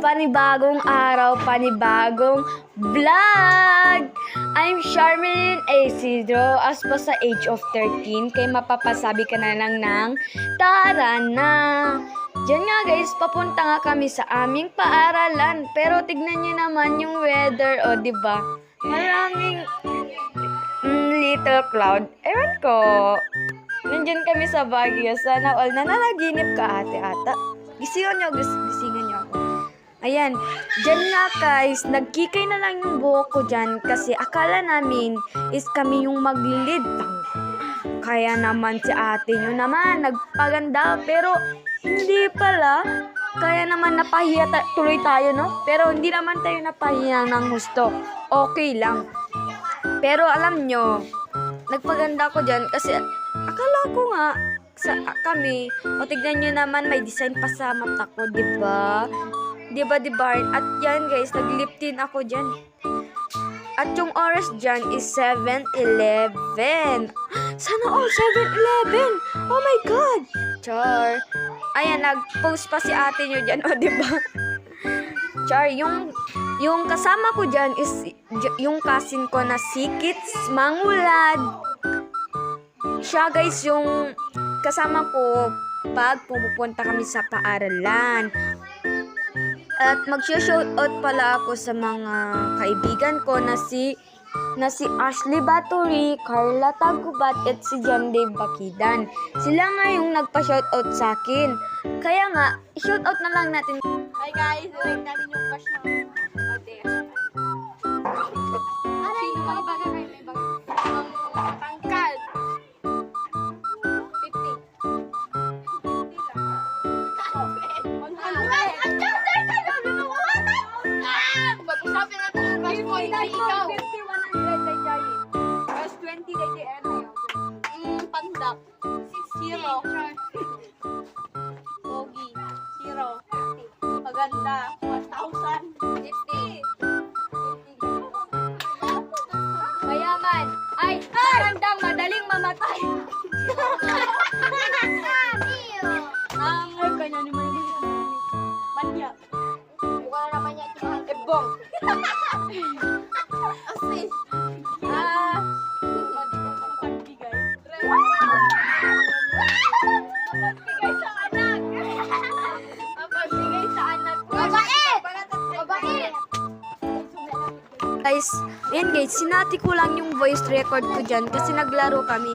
panibagong araw, panibagong vlog! I'm Charmaine Isidro, as pa sa age of 13, kay mapapasabi ka na lang ng tara na! Diyan nga guys, papunta nga kami sa aming paaralan, pero tignan nyo naman yung weather, o diba? Maraming little cloud. Ewan ko, nandyan kami sa Baguio, sana all nananaginip ka ate ata. Gisingan nyo ako. Ayan, dyan nga guys, nagkikay na lang yung buhok ko dyan kasi akala namin is kami yung maglilid. Kaya naman si ate nyo naman nagpaganda, pero hindi pala. Kaya naman napahiya tuloy tayo, no? Pero hindi naman tayo napahiya ng gusto. Okay lang. Pero alam nyo, nagpaganda ko dyan kasi akala ko nga kami, o tignan nyo naman may design pa sa mata ko, diba? Diba? At yan guys, nag-lip tint ako dyan. At yung oras dyan is 7:11. Sana all 7:11! Oh my God! Char! Ayan, nag-post pa si ate nyo dyan, o diba? Char, yung kasama ko dyan is yung cousin ko na si Kits Mangulad. Siya guys yung kasama ko pag pumupunta kami sa paaralan. At mag-shoutout pala ako sa mga kaibigan ko na si Ashley Baturi, Carla Tagubat, at si John Dave Bakidan. Sila nga yung nagpa-shoutout sa akin. Kaya nga, i-shoutout na lang natin. Hi guys, like namin yung crush ng ate. Sino ba ibaga kayo? May baga? Tangkal. 50. Pag-usapin natin yung crush mo, hindi ikaw. 50, 100 kay Jai. Plus 20 kay JN. Pandak. 0. Pogi. 0. Maganda. 1,000. 50. Mayaman. Ay, parandang madaling mamatay. Ay, kanya naman yun. Manya. Wala naman niya ito. Ebong. Asis. Mapagbigay. Mapagbigay sa anak. Mapagbigay sa anak. Mabait! Mabait! Guys, ayan guys, sinati ko lang yung voice record ko dyan kasi naglaro kami.